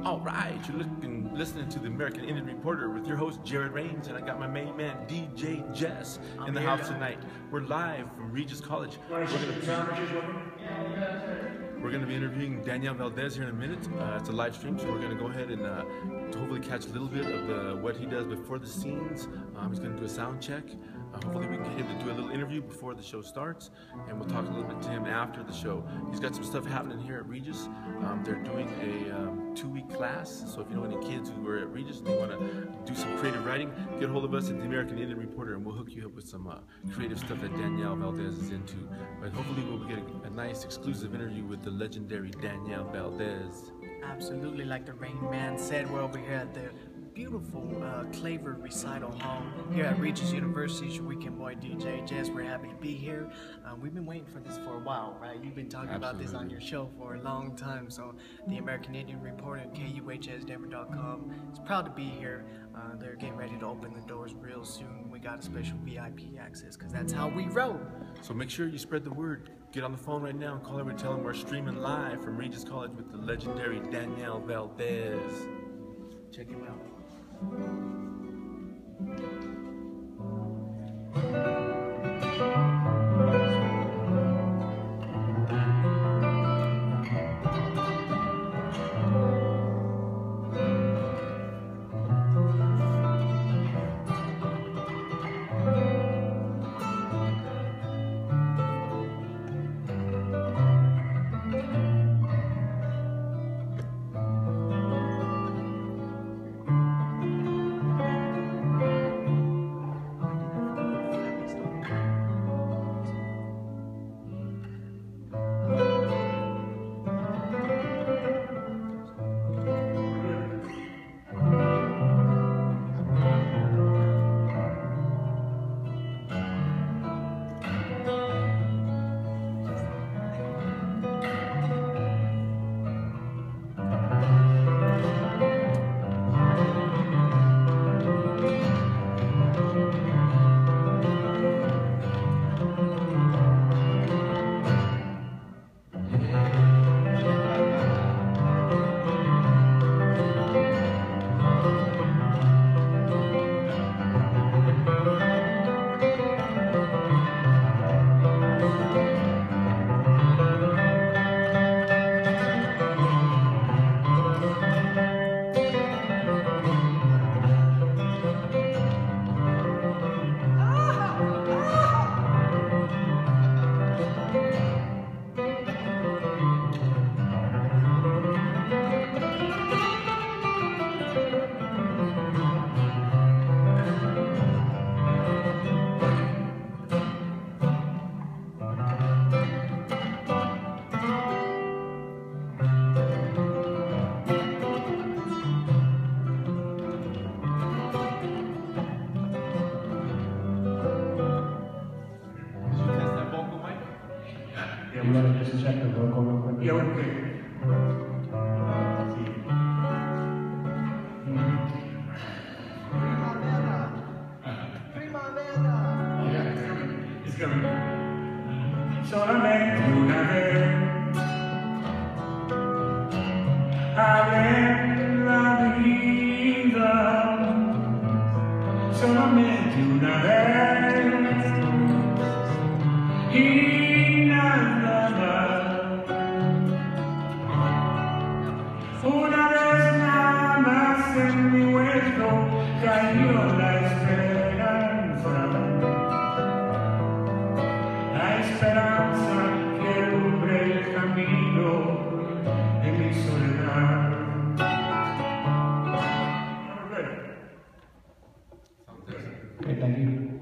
All right, you're listening to the American Indian Reporter with your host Jared Rains, and I got my main man DJ Jess in the house tonight. We're live from Regis College. We're going to be interviewing Daniel Valdez here in a minute. It's a live stream, so we're going to go ahead and hopefully catch a little bit of what he does before the scenes. He's going to do a sound check. Hopefully we can get him to do a little interview before the show starts, and we'll talk a little bit to him after the show. He's got some stuff happening here at Regis. They're doing a 2-week class, so if you know any kids who are at Regis and they want to do some creative writing, get a hold of us at the American Indian Reporter, and we'll hook you up with some creative stuff that Danielle Valdez is into. But hopefully we'll get a nice exclusive interview with the legendary Danielle Valdez. Absolutely, like the Rain Man said, we're over here at the beautiful Claver Recital Hall here at Regis University. It's your weekend boy DJ Jess. We're happy to be here. We've been waiting for this for a while, right? You've been talking about this on your show for a long time. So the American Indian Reporter at KUHSdenver.com is proud to be here. They're getting ready to open the doors real soon. We got a special VIP access because that's how we roll. So make sure you spread the word. Get on the phone right now and call everyone, tell them we're streaming live from Regis College with the legendary Danielle Valdez. Check him out. Okay, thank you.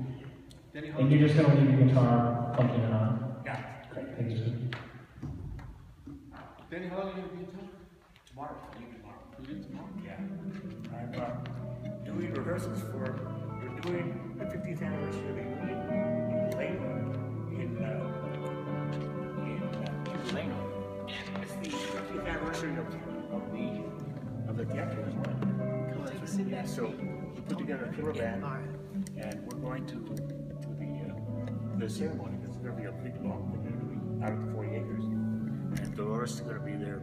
And you're just going to leave your guitar plugged in and on? Yeah. Great, thank you. Danny, how long are you going to be in town? Tomorrow. You leave tomorrow? Yeah. I'm doing rehearsals we're doing the 50th anniversary of the Lane in Lane. It's the 50th anniversary of the theatrical one. So we put together a tour band, and we're going to the ceremony. It's going to be a big long thing out of the 40 acres, and Dolores is going to be there.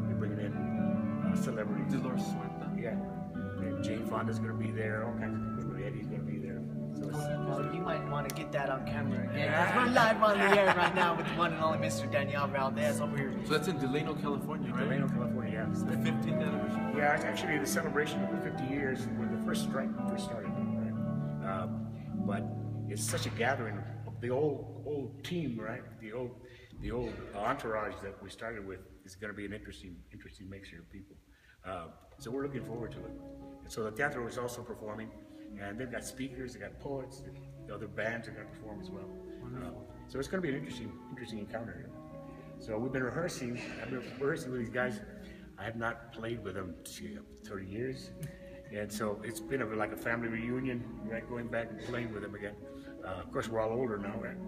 We're bringing in celebrities. Dolores Huerta. Yeah. And Jane Fonda's going to be there. All kinds of people. Eddie's going to be there. So Well, you might want to get that on camera again, 'cause we're live on the air right now with the one and only Mr. Daniel Valdez over here. So that's in Delano, California, right? Delano, California, yeah. The 15th anniversary. Yeah, it's actually the celebration of the 50 years when the first strike first started. Right? But it's such a gathering of the old team, right? The old entourage that we started with is going to be an interesting mixture of people. So we're looking forward to it. And so the theater is also performing, and they've got speakers, they've got poets, the other bands are going to perform as well. So it's going to be an interesting encounter here. So we've been rehearsing. I've been rehearsing with these guys. I have not played with them 30 years. And so it's been like a family reunion, right? Going back and playing with them again. Of course, we're all older now, right?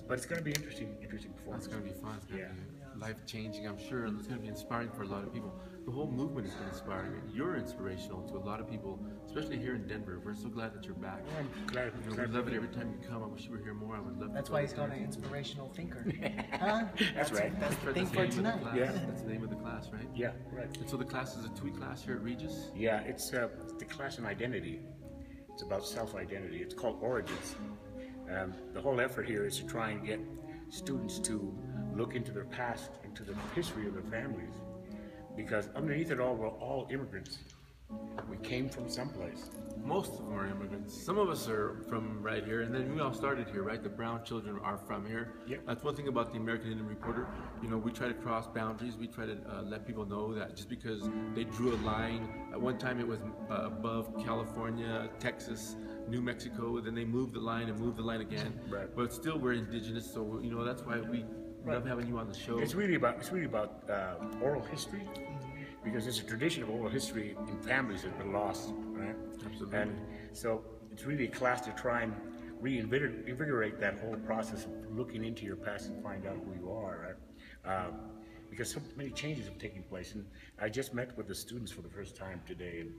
But it's going to be interesting performance. That's going to be fun. It's going to be life-changing, I'm sure. It's going to be inspiring for a lot of people. The whole movement has been inspiring. You're inspirational to a lot of people, especially here in Denver. We're so glad that you're back. I'm glad. We love it every time you come. I wish you were here more. I would love. That's why he's called an inspirational thinker. That's right. That's the thing for tonight. Yeah. That's the name of the class, right? Yeah, right. And so the class is a tweet class here at Regis? Yeah, it's the class in identity. It's about self-identity. It's called Origins. The whole effort here is to try and get students to look into their past, into the history of their families. Because underneath it all, we're all immigrants. We came from someplace. Most of them are immigrants. Some of us are from right here, and then we all started here, right? The Brown children are from here. Yep. That's one thing about the American Indian Reporter. You know, we try to cross boundaries. We try to let people know that just because they drew a line, at one time it was above California, Texas, New Mexico, then they moved the line and moved the line again. Right. But still we're indigenous, so you know that's why we love having you on the show. It's really about oral history, because there's a tradition of oral history in families that have been lost, right? Absolutely. And so it's really a class to try and reinvigorate that whole process of looking into your past and find out who you are, right? Because so many changes have taken place, and I just met with the students for the first time today, and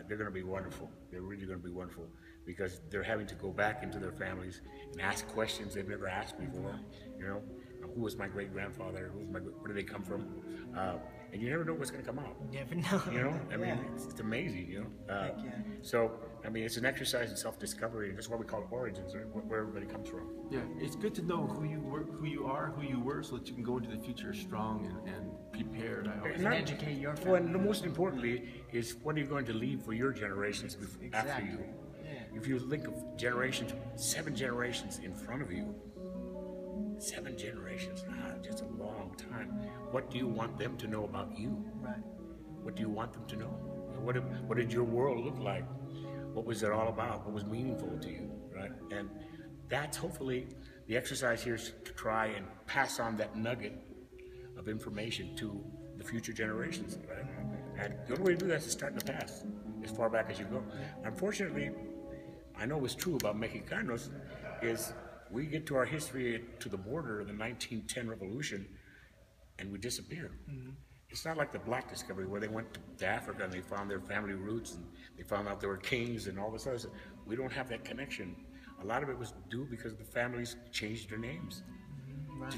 they're going to be wonderful. They're really going to be wonderful because they're having to go back into their families and ask questions they've never asked before. You know, who was my great grandfather? Where did they come from? And you never know what's going to come out. You never know. You know, I mean, it's amazing. You know, so I mean, it's an exercise in self-discovery, and that's why we call it Origins, right? Where everybody comes from. Yeah, it's good to know who you were, so that you can go into the future strong and prepared. I always And educate your Well, family. and most importantly is what are you going to leave for your generations after you? Yeah. If you think of generations, 7 generations in front of you, 7 generations, just a long time. What do you want them to know about you? Right. What do you want them to know? What did your world look like? What was it all about? What was meaningful to you, right? And that's hopefully the exercise here is to try and pass on that nugget of information to the future generations, right? And the only way to do that is to start in the past, as far back as you go. Unfortunately, I know what's true about Mexicanos is we get to our history to the border of the 1910 revolution and we disappear. It's not like the black discovery where they went to Africa and they found their family roots and they found out they were kings and all this other stuff. We don't have that connection. A lot of it was due because the families changed their names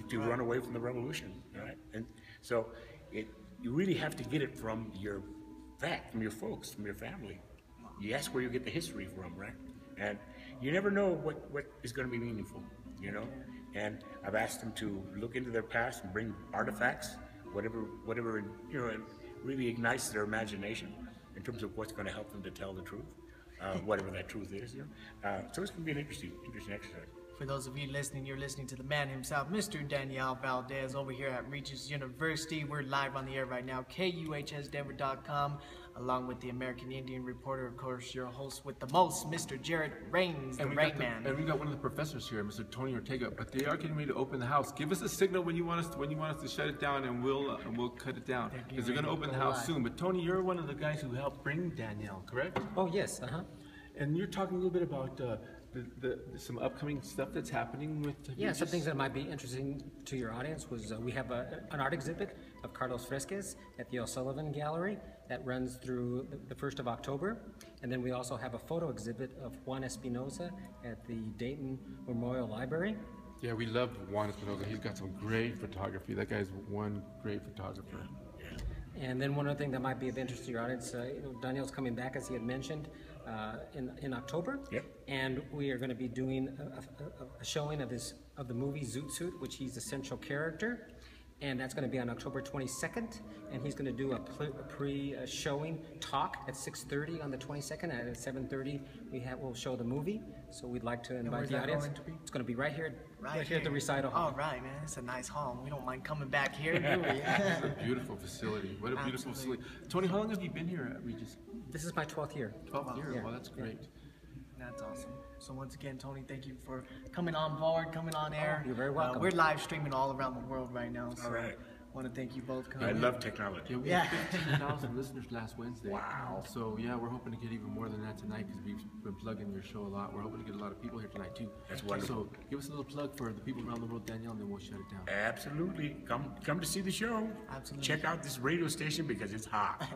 to run away from the revolution, right? And so you really have to get it from your folks, from your family. You ask where you get the history from, right? And you never know what is going to be meaningful, you know? And I've asked them to look into their past and bring artifacts, whatever, you know, and really ignites their imagination in terms of what's going to help them to tell the truth, whatever that truth is, you know? So it's going to be an interesting exercise. For those of you listening, you're listening to the man himself, Mr. Daniel Valdez, over here at Regis University. We're live on the air right now, KUHSdenver.com, along with the American Indian Reporter, of course, your host with the most, Mr. Jared Rains, the Rain Man. And we got one of the professors here, Mr. Tony Ortega. But they are getting ready to open the house. Give us a signal when you want us to shut it down, and we'll cut it down because they're going to open the house soon. But Tony, you're one of the guys who helped bring Danielle, correct? Oh yes, And you're talking a little bit about some upcoming stuff that's happening with Yeah, some Regis? things that might be interesting to your audience was we have an art exhibit of Carlos Fresquez at the O'Sullivan Gallery that runs through the 1st of October. And then we also have a photo exhibit of Juan Espinosa at the Dayton Memorial Library. Yeah, we love Juan Espinosa. He's got some great photography. That guy's one great photographer. And then one other thing that might be of interest to your audience, Daniel's coming back, as he had mentioned, in October. Yep. And we are going to be doing a showing of the movie Zoot Suit, which he's a central character. And that's going to be on October 22nd. And he's going to do a pre-showing talk at 6:30 on the 22nd. And at 7:30, we'll show the movie. So we'd like to invite where's the that audience. going to be? It's going to be right here at the here. recital hall. All right, man. It's a nice hall. We don't mind coming back here, do we? What a beautiful facility. What a beautiful facility. Tony, how long have you been here at Regis? This is my 12th year. 12th year. Yeah. Wow, that's great. That's awesome. So once again, Tony, thank you for coming on board, coming on air. You're very welcome. We're live streaming all around the world right now. So All right. want to thank you both. I love technology. Yeah, we Yeah. had 15,000 listeners last Wednesday. Wow. So yeah, we're hoping to get even more than that tonight because we've been plugging your show a lot. We're hoping to get a lot of people here tonight too. That's wonderful. So give us a little plug for the people around the world, Danielle, and then we'll shut it down. Absolutely. Come to see the show. Absolutely. Check out this radio station because it's hot.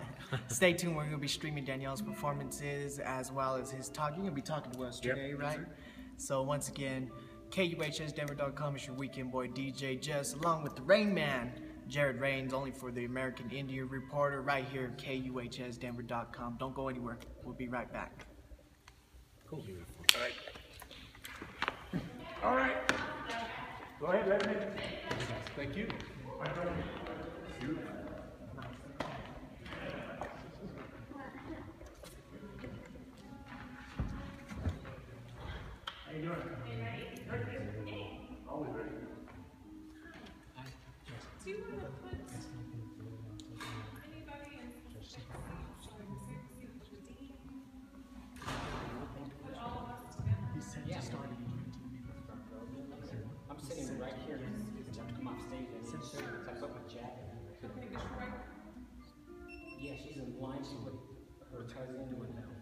Stay tuned. We're going to be streaming Danielle's performances as well as his talk. You're going to be talking to us Yep. today, Yes, right? sir. So once again, KUHSdenver.com is your weekend boy DJ Jess, along with the Rain Man, Jared Rains, only for the American Indian Reporter, right here at KUHSdenver.com. Don't go anywhere. We'll be right back. All right. All right. Go ahead, let me. Thank you. Do you want to put anybody in put all of us together? I'm sitting right here. He's about to come off stage. So I put my jacket. I think it's right. Yeah, she's in line. She put her cousin doing that.